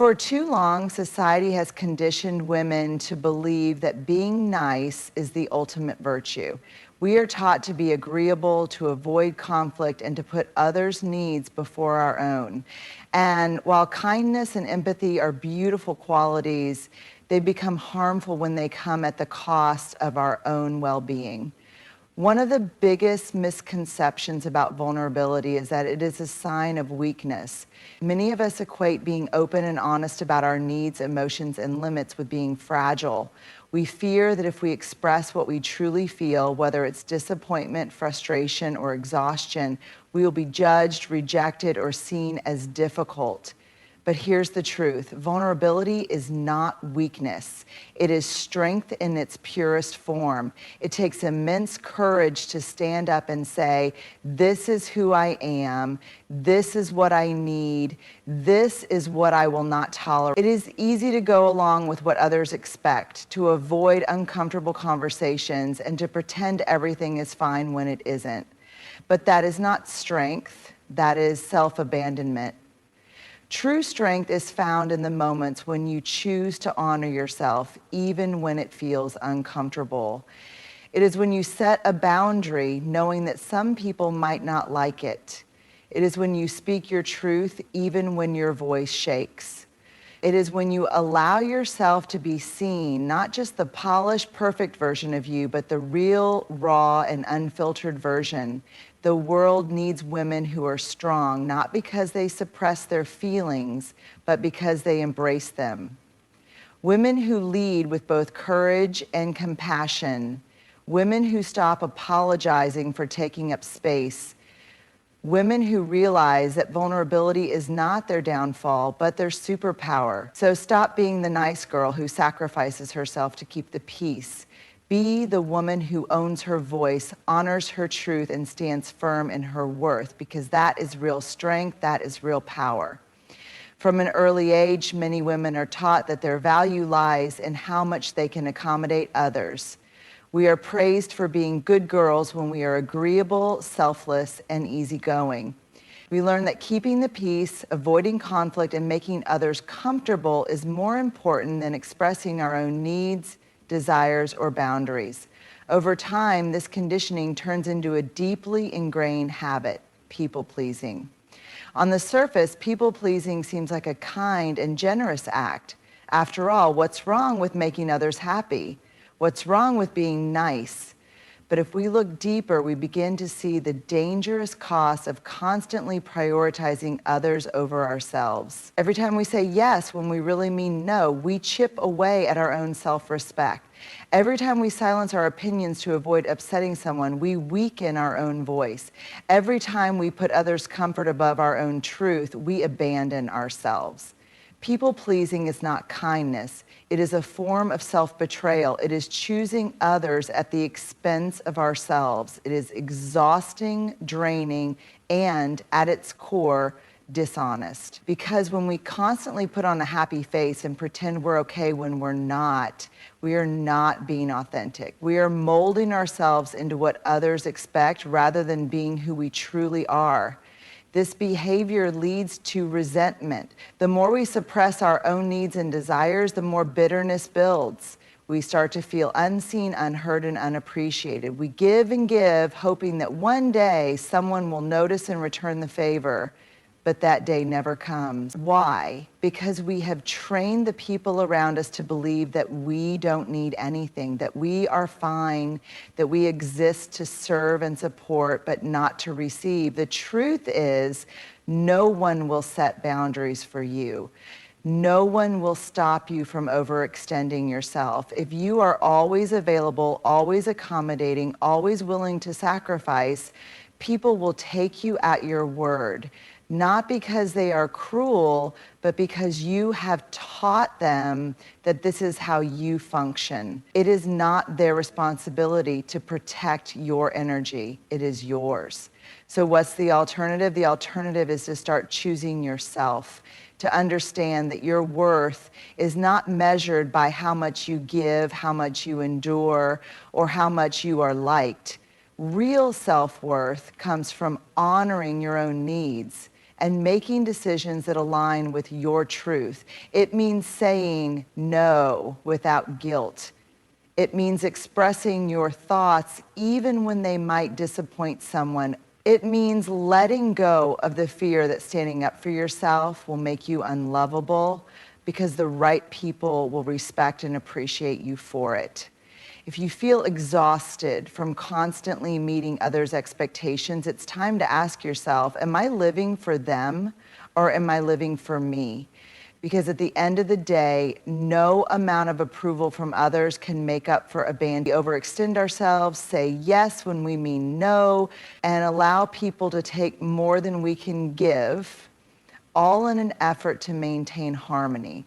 For too long, society has conditioned women to believe that being nice is the ultimate virtue. We are taught to be agreeable, to avoid conflict, and to put others' needs before our own. And while kindness and empathy are beautiful qualities, they become harmful when they come at the cost of our own well-being. One of the biggest misconceptions about vulnerability is that it is a sign of weakness. Many of us equate being open and honest about our needs, emotions, and limits with being fragile. We fear that if we express what we truly feel, whether it's disappointment, frustration, or exhaustion, we will be judged, rejected, or seen as difficult. But here's the truth. Vulnerability is not weakness. It is strength in its purest form. It takes immense courage to stand up and say, this is who I am, this is what I need, this is what I will not tolerate. It is easy to go along with what others expect, to avoid uncomfortable conversations, and to pretend everything is fine when it isn't. But that is not strength, that is self-abandonment. True strength is found in the moments when you choose to honor yourself, even when it feels uncomfortable. It is when you set a boundary, knowing that some people might not like it. It is when you speak your truth, even when your voice shakes. It is when you allow yourself to be seen, not just the polished, perfect version of you, but the real, raw, and unfiltered version. The world needs women who are strong, not because they suppress their feelings, but because they embrace them. Women who lead with both courage and compassion. Women who stop apologizing for taking up space. Women who realize that vulnerability is not their downfall, but their superpower. So stop being the nice girl who sacrifices herself to keep the peace. Be the woman who owns her voice, honors her truth, and stands firm in her worth, because that is real strength, that is real power. From an early age, many women are taught that their value lies in how much they can accommodate others. We are praised for being good girls when we are agreeable, selfless, and easygoing. We learn that keeping the peace, avoiding conflict, and making others comfortable is more important than expressing our own needs, desires, or boundaries. Over time, this conditioning turns into a deeply ingrained habit, people-pleasing. On the surface, people-pleasing seems like a kind and generous act. After all, what's wrong with making others happy? What's wrong with being nice? But if we look deeper, we begin to see the dangerous cost of constantly prioritizing others over ourselves. Every time we say yes when we really mean no, we chip away at our own self-respect. Every time we silence our opinions to avoid upsetting someone, we weaken our own voice. Every time we put others' comfort above our own truth, we abandon ourselves. People-pleasing is not kindness. It is a form of self-betrayal. It is choosing others at the expense of ourselves. It is exhausting, draining, and at its core, dishonest. Because when we constantly put on a happy face and pretend we're okay when we're not, we are not being authentic. We are molding ourselves into what others expect rather than being who we truly are. This behavior leads to resentment. The more we suppress our own needs and desires, the more bitterness builds. We start to feel unseen, unheard, and unappreciated. We give and give, hoping that one day someone will notice and return the favor. But that day never comes. Why? Because we have trained the people around us to believe that we don't need anything, that we are fine, that we exist to serve and support, but not to receive. The truth is, no one will set boundaries for you. No one will stop you from overextending yourself. If you are always available, always accommodating, always willing to sacrifice, people will take you at your word. Not because they are cruel, but because you have taught them that this is how you function. It is not their responsibility to protect your energy. It is yours. So what's the alternative? The alternative is to start choosing yourself, to understand that your worth is not measured by how much you give, how much you endure, or how much you are liked. Real self-worth comes from honoring your own needs and making decisions that align with your truth. It means saying no without guilt. It means expressing your thoughts even when they might disappoint someone. It means letting go of the fear that standing up for yourself will make you unlovable, because the right people will respect and appreciate you for it. If you feel exhausted from constantly meeting others' expectations, it's time to ask yourself, am I living for them or am I living for me? Because at the end of the day, no amount of approval from others can make up for abandon. We overextend ourselves, say yes when we mean no, and allow people to take more than we can give, all in an effort to maintain harmony.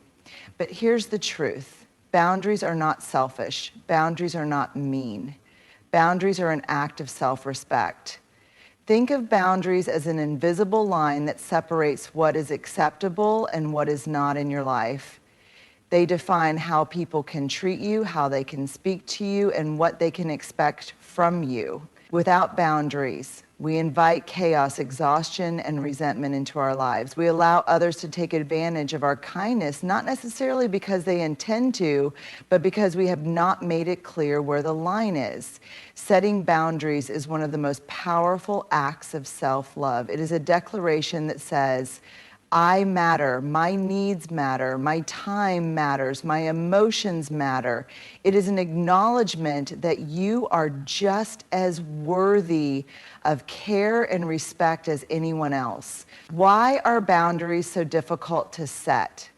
But here's the truth. Boundaries are not selfish. Boundaries are not mean. Boundaries are an act of self-respect. Think of boundaries as an invisible line that separates what is acceptable and what is not in your life. They define how people can treat you, how they can speak to you, and what they can expect from you. Without boundaries, we invite chaos, exhaustion, and resentment into our lives. We allow others to take advantage of our kindness, not necessarily because they intend to, but because we have not made it clear where the line is. Setting boundaries is one of the most powerful acts of self-love. It is a declaration that says, I matter, my needs matter, my time matters, my emotions matter. It is an acknowledgement that you are just as worthy of care and respect as anyone else. Why are boundaries so difficult to set?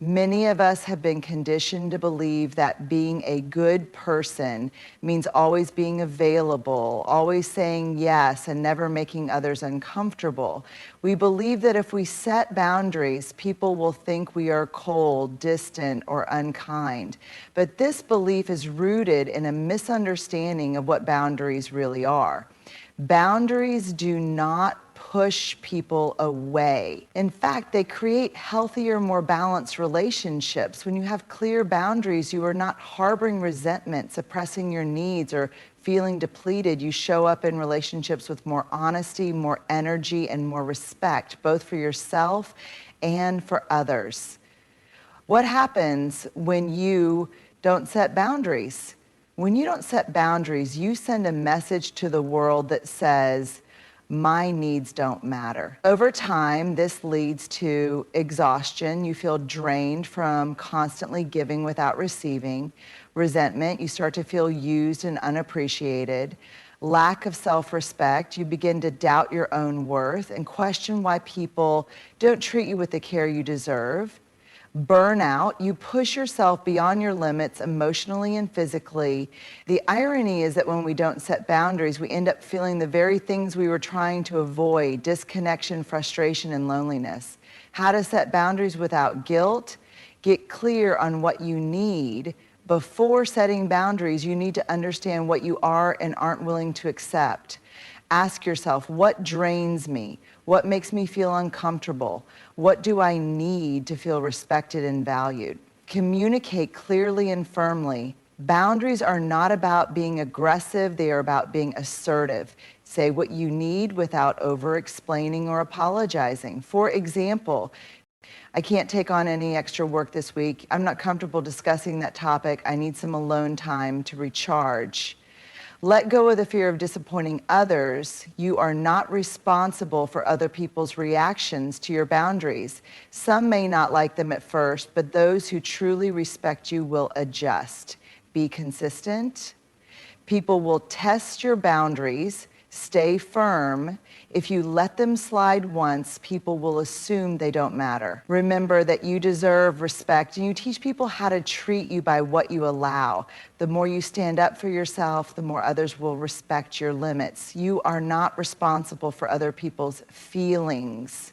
Many of us have been conditioned to believe that being a good person means always being available, always saying yes, and never making others uncomfortable. We believe that if we set boundaries, people will think we are cold, distant, or unkind. But this belief is rooted in a misunderstanding of what boundaries really are. Boundaries do not push people away. In fact, they create healthier, more balanced relationships. When you have clear boundaries, you are not harboring resentment, suppressing your needs, or feeling depleted. You show up in relationships with more honesty, more energy, and more respect, both for yourself and for others. What happens when you don't set boundaries? When you don't set boundaries, you send a message to the world that says, my needs don't matter. Over time, this leads to exhaustion. You feel drained from constantly giving without receiving. Resentment, you start to feel used and unappreciated. Lack of self-respect, you begin to doubt your own worth and question why people don't treat you with the care you deserve. Burnout, you push yourself beyond your limits emotionally and physically. The irony is that when we don't set boundaries, we end up feeling the very things we were trying to avoid: disconnection, frustration, and loneliness. How to set boundaries without guilt? Get clear on what you need. Before setting boundaries, you need to understand what you are and aren't willing to accept. Ask yourself, what drains me? What makes me feel uncomfortable? What do I need to feel respected and valued? Communicate clearly and firmly. Boundaries are not about being aggressive, they are about being assertive. Say what you need without over-explaining or apologizing. For example, I can't take on any extra work this week. I'm not comfortable discussing that topic. I need some alone time to recharge. Let go of the fear of disappointing others. You are not responsible for other people's reactions to your boundaries. Some may not like them at first, but those who truly respect you will adjust. Be consistent. People will test your boundaries. Stay firm. If you let them slide once, people will assume they don't matter. Remember that you deserve respect, and you teach people how to treat you by what you allow. The more you stand up for yourself, the more others will respect your limits. You are not responsible for other people's feelings.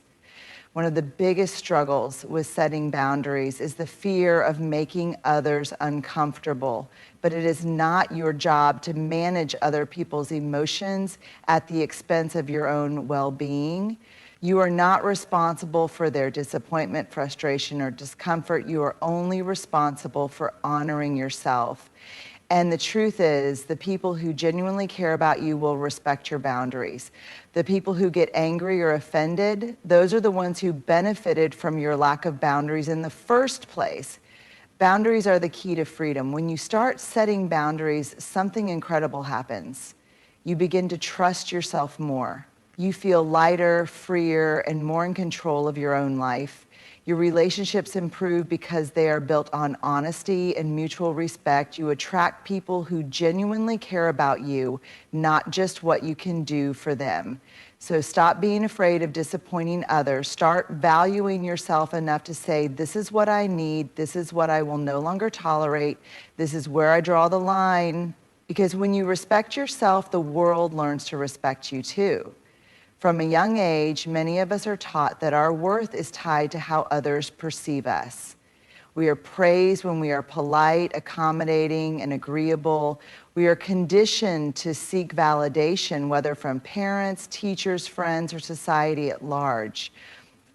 One of the biggest struggles with setting boundaries is the fear of making others uncomfortable. But it is not your job to manage other people's emotions at the expense of your own well-being. You are not responsible for their disappointment, frustration, or discomfort. You are only responsible for honoring yourself. And the truth is, the people who genuinely care about you will respect your boundaries. The people who get angry or offended, those are the ones who benefited from your lack of boundaries in the first place. Boundaries are the key to freedom. When you start setting boundaries, something incredible happens. You begin to trust yourself more. You feel lighter, freer, and more in control of your own life. Your relationships improve because they are built on honesty and mutual respect. You attract people who genuinely care about you, not just what you can do for them. So stop being afraid of disappointing others. Start valuing yourself enough to say, this is what I need. This is what I will no longer tolerate. This is where I draw the line. Because when you respect yourself, the world learns to respect you too. From a young age, many of us are taught that our worth is tied to how others perceive us. We are praised when we are polite, accommodating, and agreeable. We are conditioned to seek validation, whether from parents, teachers, friends, or society at large.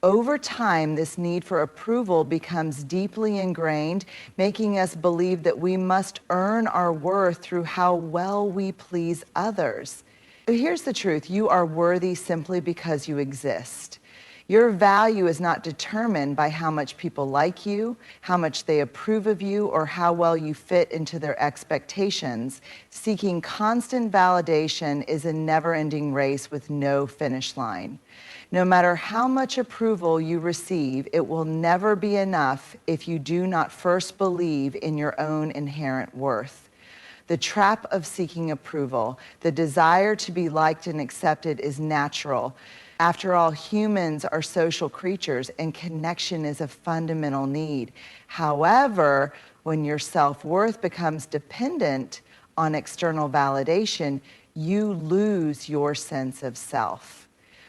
Over time, this need for approval becomes deeply ingrained, making us believe that we must earn our worth through how well we please others. But here's the truth: you are worthy simply because you exist. Your value is not determined by how much people like you, how much they approve of you, or how well you fit into their expectations. Seeking constant validation is a never-ending race with no finish line. No matter how much approval you receive, it will never be enough if you do not first believe in your own inherent worth. The trap of seeking approval, the desire to be liked and accepted, is natural. After all, humans are social creatures, and connection is a fundamental need. However, when your self-worth becomes dependent on external validation, you lose your sense of self.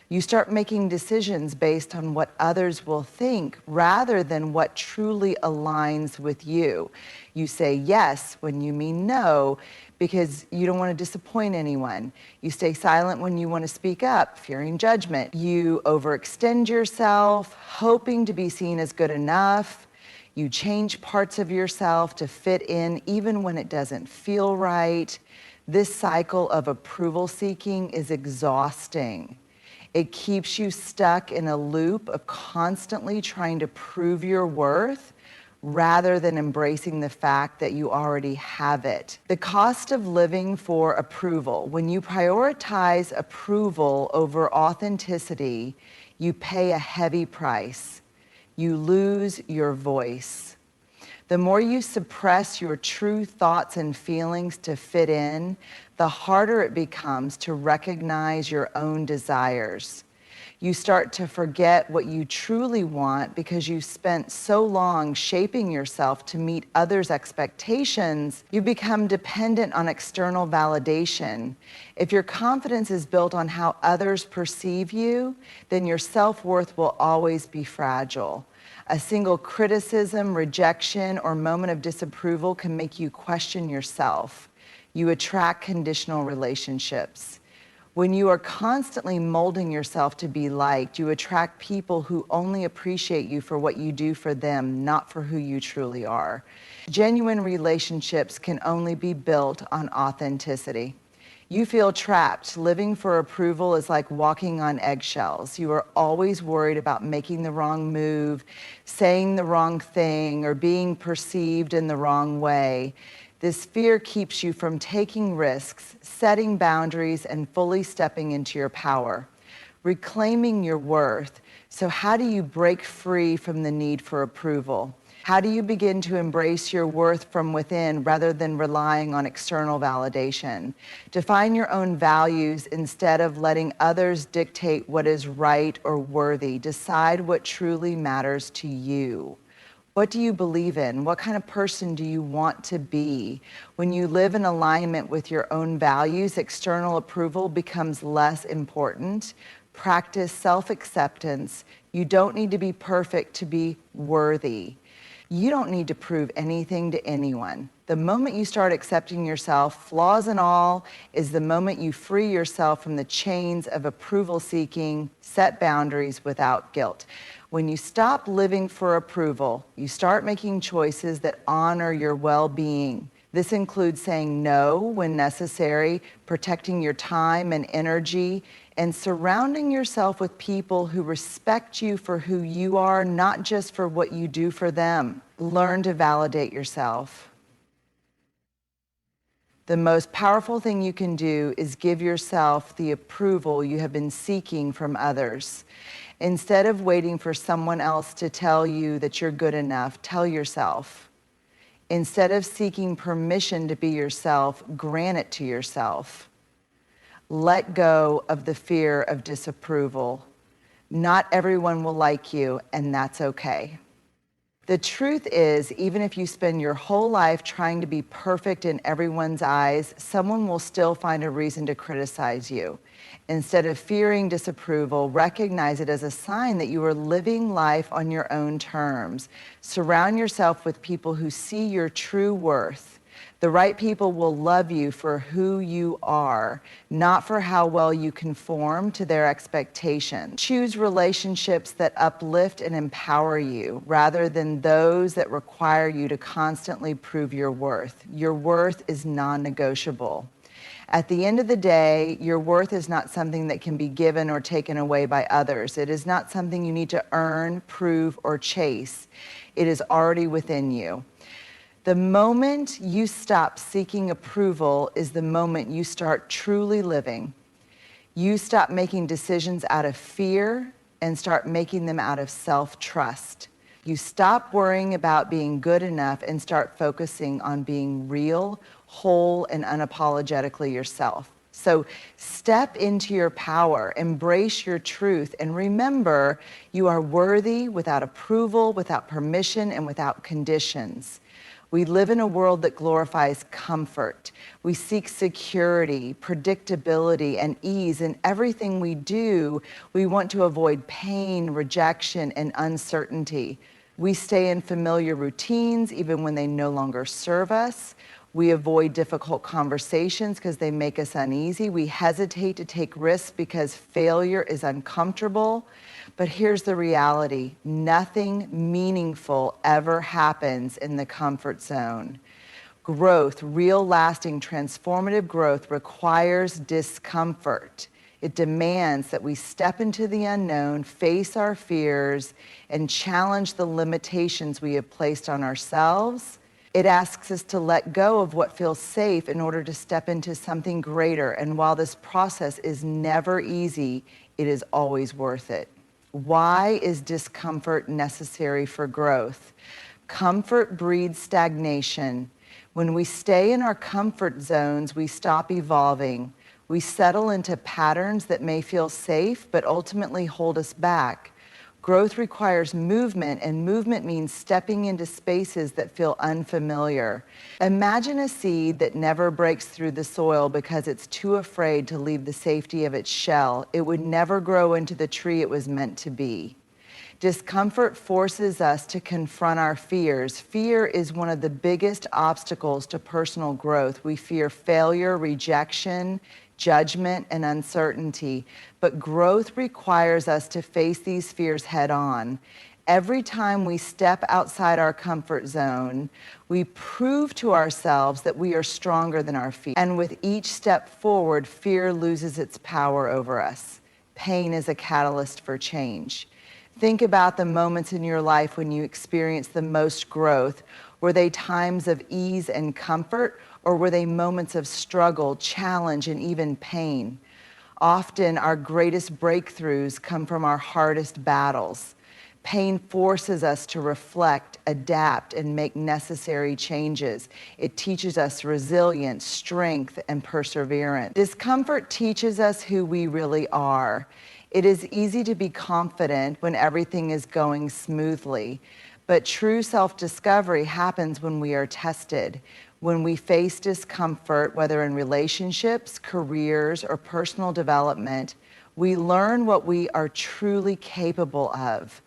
You start making decisions based on what others will think rather than what truly aligns with you. You say yes when you mean no because you don't want to disappoint anyone. You stay silent when you want to speak up, fearing judgment. You overextend yourself, hoping to be seen as good enough. You change parts of yourself to fit in even when it doesn't feel right. This cycle of approval seeking is exhausting. It keeps you stuck in a loop of constantly trying to prove your worth rather than embracing the fact that you already have it. The cost of living for approval. When you prioritize approval over authenticity, you pay a heavy price. You lose your voice. The more you suppress your true thoughts and feelings to fit in, the harder it becomes to recognize your own desires. You start to forget what you truly want because you spent so long shaping yourself to meet others' expectations. You become dependent on external validation. If your confidence is built on how others perceive you, then your self-worth will always be fragile. A single criticism, rejection, or moment of disapproval can make you question yourself. You attract conditional relationships. When you are constantly molding yourself to be liked, you attract people who only appreciate you for what you do for them, not for who you truly are. Genuine relationships can only be built on authenticity. You feel trapped. Living for approval is like walking on eggshells. You are always worried about making the wrong move, saying the wrong thing, or being perceived in the wrong way. This fear keeps you from taking risks, setting boundaries, and fully stepping into your power, reclaiming your worth. So how do you break free from the need for approval? How do you begin to embrace your worth from within rather than relying on external validation? Define your own values instead of letting others dictate what is right or worthy. Decide what truly matters to you. What do you believe in? What kind of person do you want to be? When you live in alignment with your own values, external approval becomes less important. Practice self-acceptance. You don't need to be perfect to be worthy. You don't need to prove anything to anyone. The moment you start accepting yourself, flaws and all, is the moment you free yourself from the chains of approval seeking, set boundaries without guilt. When you stop living for approval, you start making choices that honor your well-being, This includes saying no when necessary, protecting your time and energy, and surrounding yourself with people who respect you for who you are, not just for what you do for them. Learn to validate yourself. The most powerful thing you can do is give yourself the approval you have been seeking from others. Instead of waiting for someone else to tell you that you're good enough, tell yourself. Instead of seeking permission to be yourself, grant it to yourself. Let go of the fear of disapproval. Not everyone will like you, and that's okay. The truth is, even if you spend your whole life trying to be perfect in everyone's eyes, someone will still find a reason to criticize you. Instead of fearing disapproval, recognize it as a sign that you are living life on your own terms. Surround yourself with people who see your true worth. The right people will love you for who you are, not for how well you conform to their expectations. Choose relationships that uplift and empower you, rather than those that require you to constantly prove your worth. Your worth is non-negotiable. At the end of the day, your worth is not something that can be given or taken away by others. It is not something you need to earn, prove, or chase. It is already within you. The moment you stop seeking approval is the moment you start truly living. You stop making decisions out of fear and start making them out of self-trust. You stop worrying about being good enough and start focusing on being real, whole, and unapologetically yourself. So step into your power, embrace your truth, and remember you are worthy without approval, without permission, and without conditions. We live in a world that glorifies comfort. We seek security, predictability, and ease in everything we do. We want to avoid pain, rejection, and uncertainty. We stay in familiar routines even when they no longer serve us. We avoid difficult conversations because they make us uneasy. We hesitate to take risks because failure is uncomfortable. But here's the reality: nothing meaningful ever happens in the comfort zone. Growth, real, lasting, transformative growth requires discomfort. It demands that we step into the unknown, face our fears, and challenge the limitations we have placed on ourselves. It asks us to let go of what feels safe in order to step into something greater. And while this process is never easy, it is always worth it. Why is discomfort necessary for growth? Comfort breeds stagnation. When we stay in our comfort zones, we stop evolving. We settle into patterns that may feel safe, but ultimately hold us back. Growth requires movement, and movement means stepping into spaces that feel unfamiliar. Imagine a seed that never breaks through the soil because it's too afraid to leave the safety of its shell. It would never grow into the tree it was meant to be. Discomfort forces us to confront our fears. Fear is one of the biggest obstacles to personal growth. We fear failure, rejection, judgment, and uncertainty. But growth requires us to face these fears head on. Every time we step outside our comfort zone, we prove to ourselves that we are stronger than our fear. And with each step forward, fear loses its power over us. Pain is a catalyst for change. Think about the moments in your life when you experienced the most growth. Were they times of ease and comfort, or were they moments of struggle, challenge, and even pain? Often, our greatest breakthroughs come from our hardest battles. Pain forces us to reflect, adapt, and make necessary changes. It teaches us resilience, strength, and perseverance. Discomfort teaches us who we really are. It is easy to be confident when everything is going smoothly, but true self-discovery happens when we are tested. When we face discomfort, whether in relationships, careers, or personal development, we learn what we are truly capable of.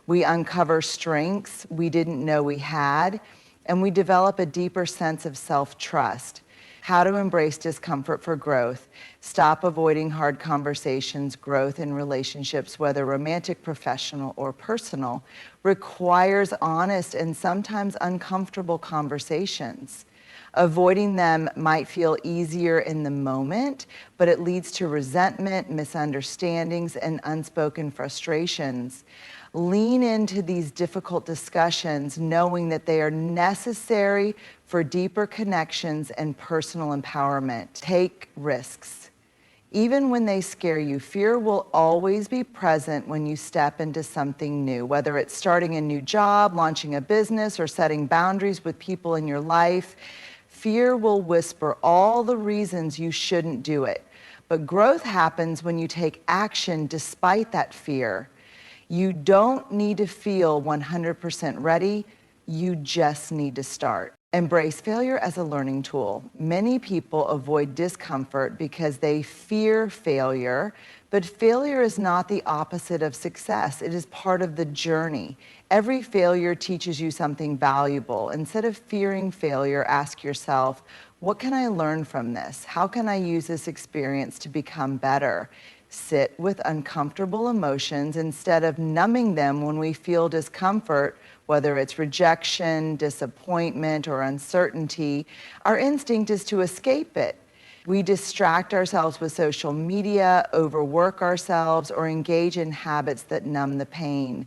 We uncover strengths we didn't know we had, and we develop a deeper sense of self-trust. How to embrace discomfort for growth. Stop avoiding hard conversations. Growth in relationships, whether romantic, professional, or personal, requires honest and sometimes uncomfortable conversations. Avoiding them might feel easier in the moment, but it leads to resentment, misunderstandings, and unspoken frustrations. Lean into these difficult discussions, knowing that they are necessary for deeper connections and personal empowerment. Take risks. Even when they scare you, fear will always be present when you step into something new, whether it's starting a new job, launching a business, or setting boundaries with people in your life. Fear will whisper all the reasons you shouldn't do it. But growth happens when you take action despite that fear. You don't need to feel 100% ready, you just need to start. Embrace failure as a learning tool. Many people avoid discomfort because they fear failure, but failure is not the opposite of success. It is part of the journey. Every failure teaches you something valuable. Instead of fearing failure, ask yourself, what can I learn from this? How can I use this experience to become better? Sit with uncomfortable emotions instead of numbing them when we feel discomfort, whether it's rejection, disappointment, or uncertainty. Our instinct is to escape it. We distract ourselves with social media, overwork ourselves, or engage in habits that numb the pain.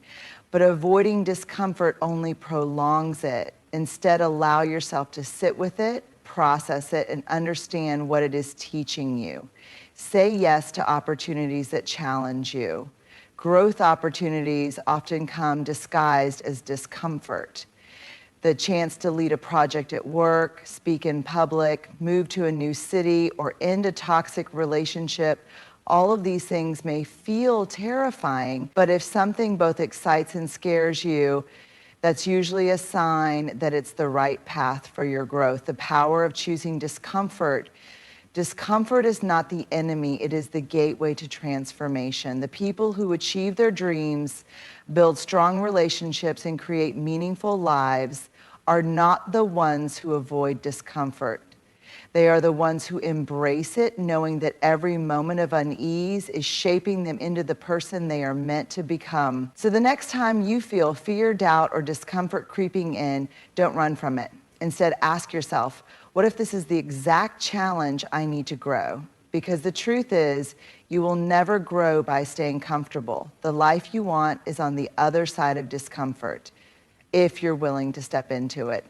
But avoiding discomfort only prolongs it. Instead, allow yourself to sit with it, process it, and understand what it is teaching you. Say yes to opportunities that challenge you. Growth opportunities often come disguised as discomfort. The chance to lead a project at work, speak in public, move to a new city, or end a toxic relationship, all of these things may feel terrifying, but if something both excites and scares you, that's usually a sign that it's the right path for your growth. The power of choosing discomfort. Discomfort is not the enemy, it is the gateway to transformation. The people who achieve their dreams, build strong relationships, and create meaningful lives are not the ones who avoid discomfort. They are the ones who embrace it, knowing that every moment of unease is shaping them into the person they are meant to become. So the next time you feel fear, doubt, or discomfort creeping in, don't run from it. Instead, ask yourself, what if this is the exact challenge I need to grow? Because the truth is, you will never grow by staying comfortable. The life you want is on the other side of discomfort, if you're willing to step into it.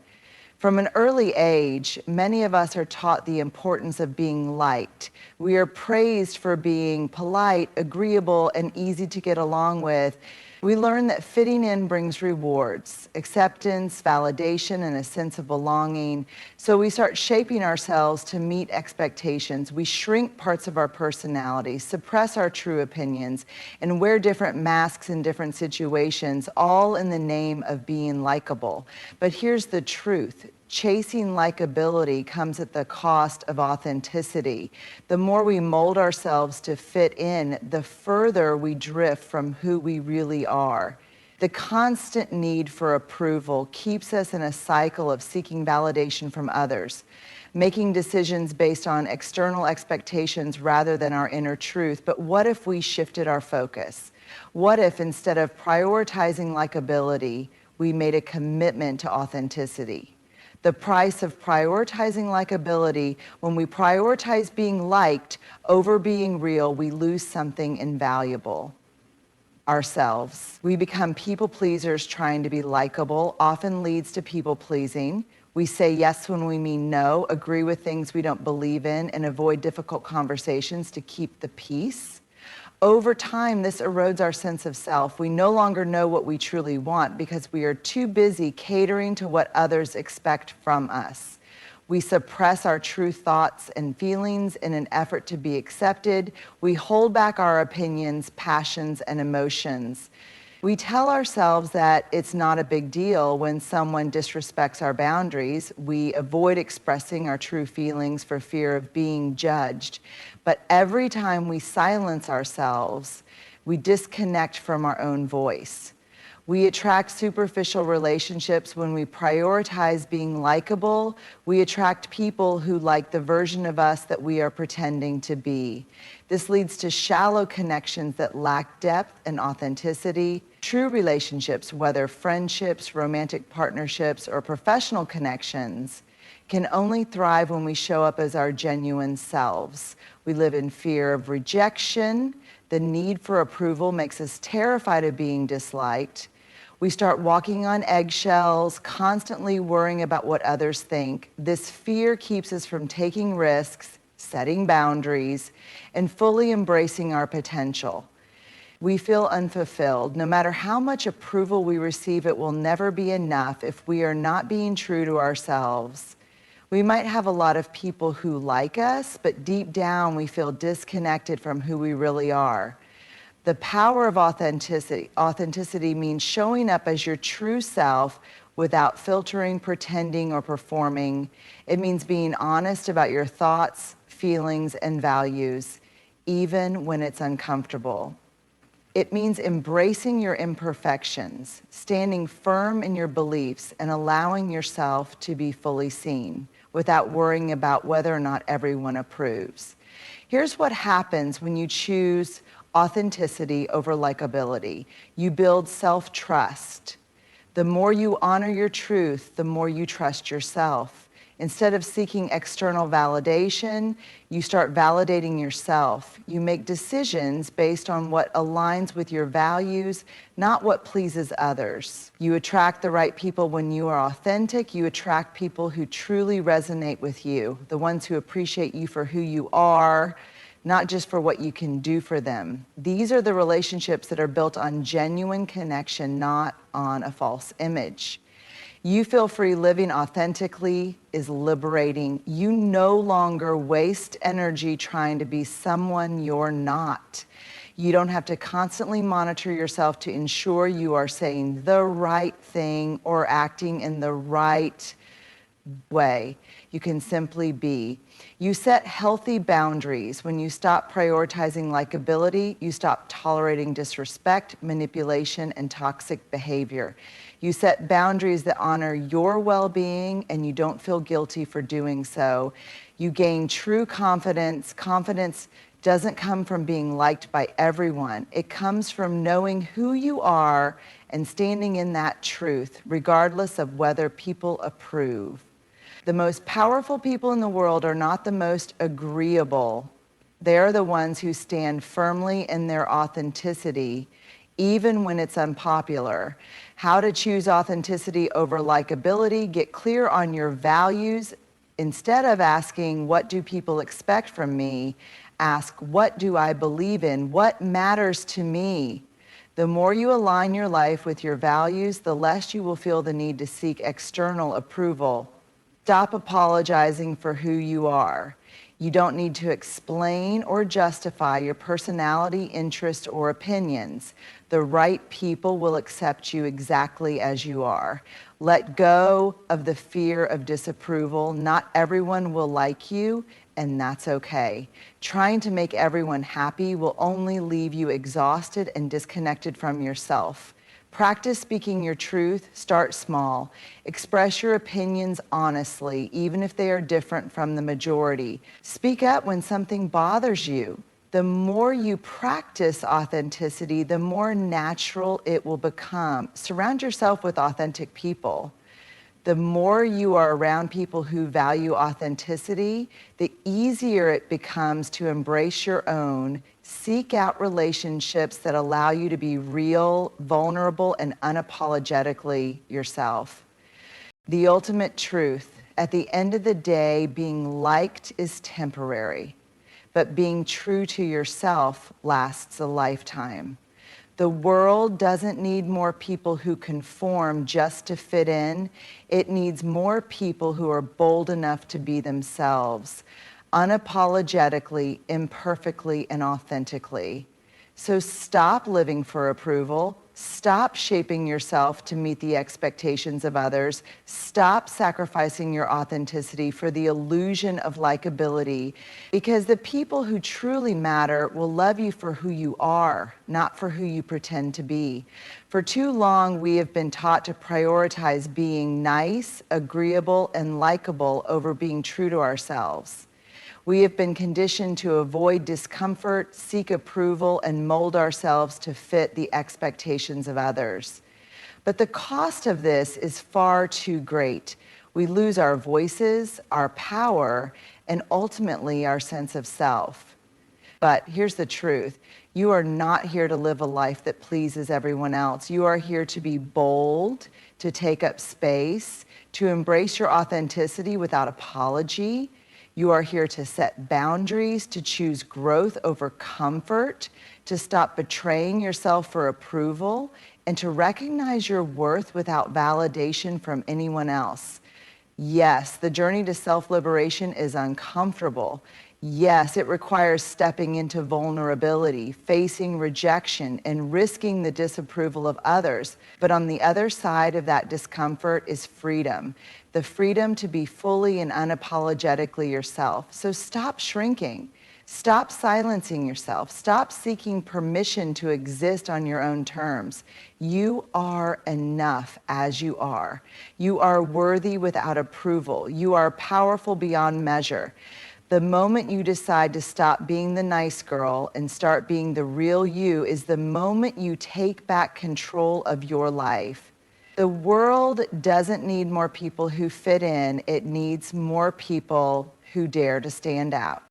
From an early age, many of us are taught the importance of being liked. We are praised for being polite, agreeable, and easy to get along with. We learn that fitting in brings rewards, acceptance, validation, and a sense of belonging. So we start shaping ourselves to meet expectations. We shrink parts of our personality, suppress our true opinions, and wear different masks in different situations, all in the name of being likable. But here's the truth. Chasing likability comes at the cost of authenticity. The more we mold ourselves to fit in, the further we drift from who we really are. The constant need for approval keeps us in a cycle of seeking validation from others, making decisions based on external expectations rather than our inner truth. But what if we shifted our focus? What if instead of prioritizing likability, we made a commitment to authenticity? The price of prioritizing likability, when we prioritize being liked over being real, we lose something invaluable. Ourselves. We become people pleasers trying to be likable, often leads to people pleasing. We say yes when we mean no, agree with things we don't believe in, and avoid difficult conversations to keep the peace. Over time, this erodes our sense of self. We no longer know what we truly want because we are too busy catering to what others expect from us. We suppress our true thoughts and feelings in an effort to be accepted. We hold back our opinions, passions, and emotions. We tell ourselves that it's not a big deal when someone disrespects our boundaries. We avoid expressing our true feelings for fear of being judged. But every time we silence ourselves, we disconnect from our own voice. We attract superficial relationships when we prioritize being likable. We attract people who like the version of us that we are pretending to be. This leads to shallow connections that lack depth and authenticity. True relationships, whether friendships, romantic partnerships, or professional connections, can only thrive when we show up as our genuine selves. We live in fear of rejection. The need for approval makes us terrified of being disliked. We start walking on eggshells, constantly worrying about what others think. This fear keeps us from taking risks, setting boundaries, and fully embracing our potential. We feel unfulfilled. No matter how much approval we receive, it will never be enough if we are not being true to ourselves. We might have a lot of people who like us, but deep down we feel disconnected from who we really are. The power of authenticity. Authenticity means showing up as your true self without filtering, pretending, or performing. It means being honest about your thoughts, feelings, and values, even when it's uncomfortable. It means embracing your imperfections, standing firm in your beliefs, and allowing yourself to be fully seen without worrying about whether or not everyone approves. Here's what happens when you choose authenticity over likability. You build self-trust. The more you honor your truth, the more you trust yourself. Instead of seeking external validation, you start validating yourself. You make decisions based on what aligns with your values, not what pleases others. You attract the right people when you are authentic. You attract people who truly resonate with you, the ones who appreciate you for who you are, not just for what you can do for them. These are the relationships that are built on genuine connection, not on a false image. You feel free. Living authentically is liberating. You no longer waste energy trying to be someone you're not. You don't have to constantly monitor yourself to ensure you are saying the right thing or acting in the right way. You can simply be. You set healthy boundaries. When you stop prioritizing likability, you stop tolerating disrespect, manipulation, and toxic behavior. You set boundaries that honor your well-being, and you don't feel guilty for doing so. You gain true confidence. Confidence doesn't come from being liked by everyone. It comes from knowing who you are and standing in that truth, regardless of whether people approve. The most powerful people in the world are not the most agreeable. They're the ones who stand firmly in their authenticity, even when it's unpopular. How to choose authenticity over likability. Get clear on your values. Instead of asking, what do people expect from me? Ask, what do I believe in? What matters to me? The more you align your life with your values, the less you will feel the need to seek external approval. Stop apologizing for who you are. You don't need to explain or justify your personality, interests, or opinions. The right people will accept you exactly as you are. Let go of the fear of disapproval. Not everyone will like you, and that's okay. Trying to make everyone happy will only leave you exhausted and disconnected from yourself. Practice speaking your truth. Start small. Express your opinions honestly, even if they are different from the majority. Speak up when something bothers you. The more you practice authenticity, the more natural it will become. Surround yourself with authentic people. The more you are around people who value authenticity, the easier it becomes to embrace your own. Seek out relationships that allow you to be real, vulnerable, and unapologetically yourself. The ultimate truth. At the end of the day, being liked is temporary, but being true to yourself lasts a lifetime. The world doesn't need more people who conform just to fit in. It needs more people who are bold enough to be themselves, unapologetically, imperfectly, and authentically. So stop living for approval. Stop shaping yourself to meet the expectations of others. Stop sacrificing your authenticity for the illusion of likability, because the people who truly matter will love you for who you are, not for who you pretend to be. For too long, we have been taught to prioritize being nice, agreeable, and likable over being true to ourselves. We have been conditioned to avoid discomfort, seek approval, and mold ourselves to fit the expectations of others. But the cost of this is far too great. We lose our voices, our power, and ultimately our sense of self. But here's the truth. You are not here to live a life that pleases everyone else. You are here to be bold, to take up space, to embrace your authenticity without apology. You are here to set boundaries, to choose growth over comfort, to stop betraying yourself for approval, and to recognize your worth without validation from anyone else. Yes, the journey to self-liberation is uncomfortable. Yes, it requires stepping into vulnerability, facing rejection, and risking the disapproval of others. But on the other side of that discomfort is freedom, the freedom to be fully and unapologetically yourself. So stop shrinking. Stop silencing yourself. Stop seeking permission to exist on your own terms. You are enough as you are. You are worthy without approval. You are powerful beyond measure. The moment you decide to stop being the nice girl and start being the real you is the moment you take back control of your life. The world doesn't need more people who fit in. It needs more people who dare to stand out.